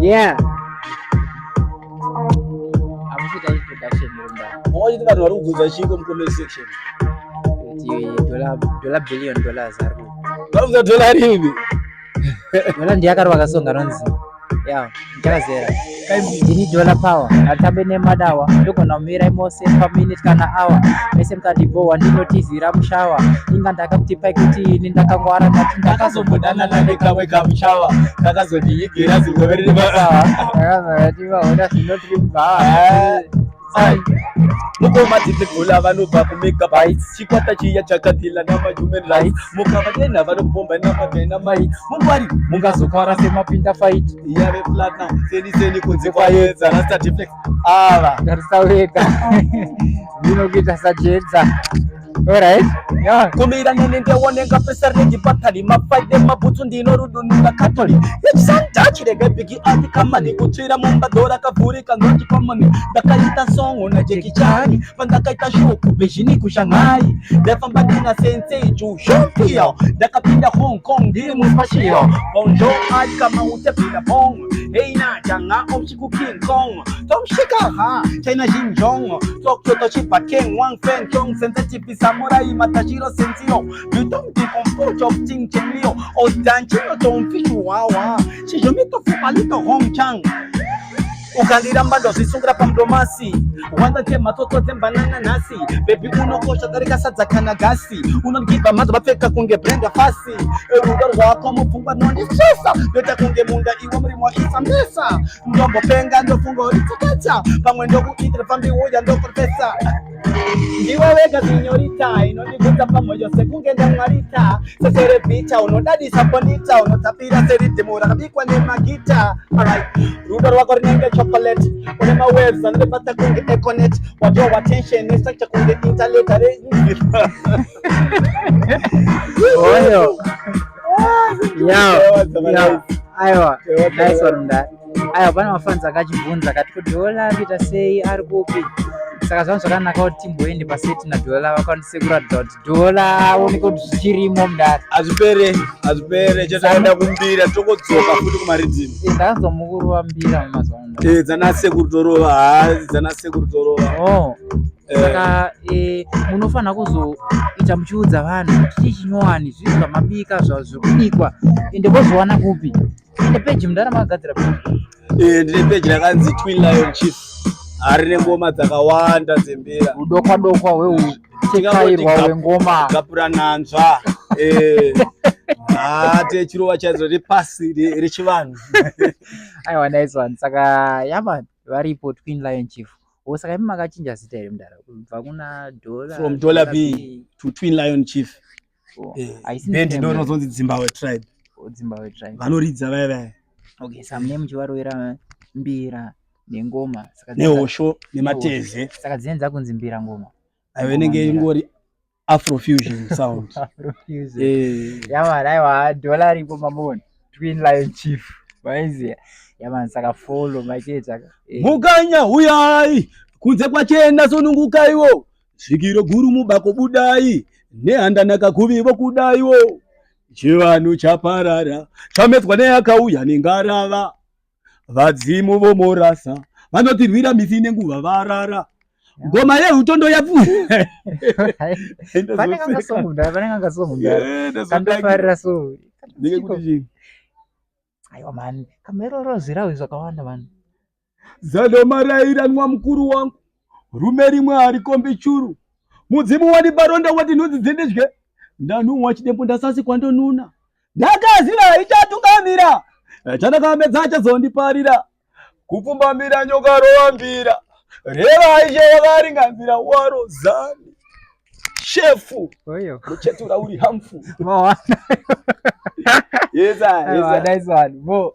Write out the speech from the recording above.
Yeah. Amushita introduction yomba. Mwaje vanhu vari kuguza chiko mucomment section. Dollar billion dollars ari. Vakuza dollar rivi. Dollar ndiyakarwa kasonga ronzi. Yeah, ndakazera. Ndini dollar power. Atambe nemadawa. Ndogona kumira mose per minute kana hour. Mese mukadibhowa ndinotizira mushawa. Inga ndakakutipai kuti ini ndakangwara ndati ndakazombodana nane kamwe kamushawa. Ndakazondiigira zvingoverere masawa. Ndakazoti vaona zvinotiri mbaa. Mukoma dzidzigula vanobva kumegabytes chikwata chiya chakatila namahuman rights mukavadena vanopomba namadynamite mungwari mungazokwara semapinda fight yave platinum seni kunze kwaedza rasta deflex ava ndarisaweka zvinokuita sajedza. Alright. Yeah. Kumira nene ndewonenga pesa rengi patali mafaide mabutsu ndino rudununga katoli yechisanta chirege bigi ati kamani kutsvira mumbadhora kavhurika ngoti komoni ndakaita songo najeki chani pandakaita shuku bezhini kushanghai ndafamba ndina sensei jushompiyo ndakapinda Hong Kong ndiri muspashio bonjo ati kama utepinda pong heina janga omshiku King Kong tomshika ha China Xinjiang Tokyo Toshiba King Wang Feng Chong sensitive samurai matashiro sensio you don't decompose of ting chenlio o danchino don't fish wawa chijomito fumalito Hong Chang ukandira mbando zisungira pamdomasi wanda tema toto tembanana nasi baby unokosha darika sadza kana gasi unongiba mazo bapfeka kunge brenda fasi rudo rwako mupfungwa nondisesa ndota kunge munda iwe muri mwa isa mesa ndombo penga ndofungo ritakata pamwe ndokuitira pambi uya ndokorpesa ndiwe wega zinyorita inondikuta pamoyo sekungenda mwarita sesere picha unodadisa bonita unotapira seridhimura kabikwa nemagita alright rudo rwako rinenge chocolate une mawaves anobata kunge econet wadraw attention nestructure kunge interletare oyo yeah aiwa nice one that aiwa pana mafans akachibvunza kati kuti dola arikuita sei ari kupi saka zvanhu zvakanaka kuti timboende paseti nadola vakwanise kuratidza kuti dola aoneke kuti zvichirimo mudare hazvipere chataenda kumbira tokodzoka futi kumaridhimu ndakanzwa mukuru wambira mumazuva dzanasekuru torova saka munofanira kuzoita muchiudza vanhu kuti chichinyowani zviri zvamabika zvazvirikubikwa ende kozowana kupi ende peji mudara makagadzira ndine peji rakanzi Twin Lion Chief hari nengoma dzakawanda dzembira udokwa hweuchekairwa hwengoma gapura nanzva ate chirova chaidzo repasi rechivanhu aiwa nice one saka yama varipo Twin Lion Chief saka imi makachinja zita here mudara kubva kuna dola from dollar b to Twin Lion Chief ndinonozonzi Zimbabwe tribe vanoridza vaya okay saka mune muchivarovera mbira nengoma nehosho nemateze saka dzinenza kunzi mbira ngoma aiwa inenge ingori Afrofusion sound aiwa dola ripo mamoni Twin Lion Chief maiziya yamani saka follow maitedza mukanya uyai kunze kwachena sonungukaiwo svikiro guru mubako budai nehandanaka kuvivo kudaiwo chivanhu chaparara chamedzwa neyakauya nengarava vadzimu vomorasa vanotirwira misi nenguva varara ngoma yeutondo yapfuura kandofarira so ndingekuti aiwa mani kamerorozirawi zvakawanda mani zadomaraira mukuru wangu rume rimwe harikombi churu mudzimu wani baronda wati nhudzi dzendedye ndanumwa chidembo ndasasi kwandonuna ndakaziva ichatungamira chandakamedza achazondiparira kupfumbamira nyoka rovambira reva ishe wakaringanzira warozani shefu muchetura uri hamfu mawana yes, nice one. Mo.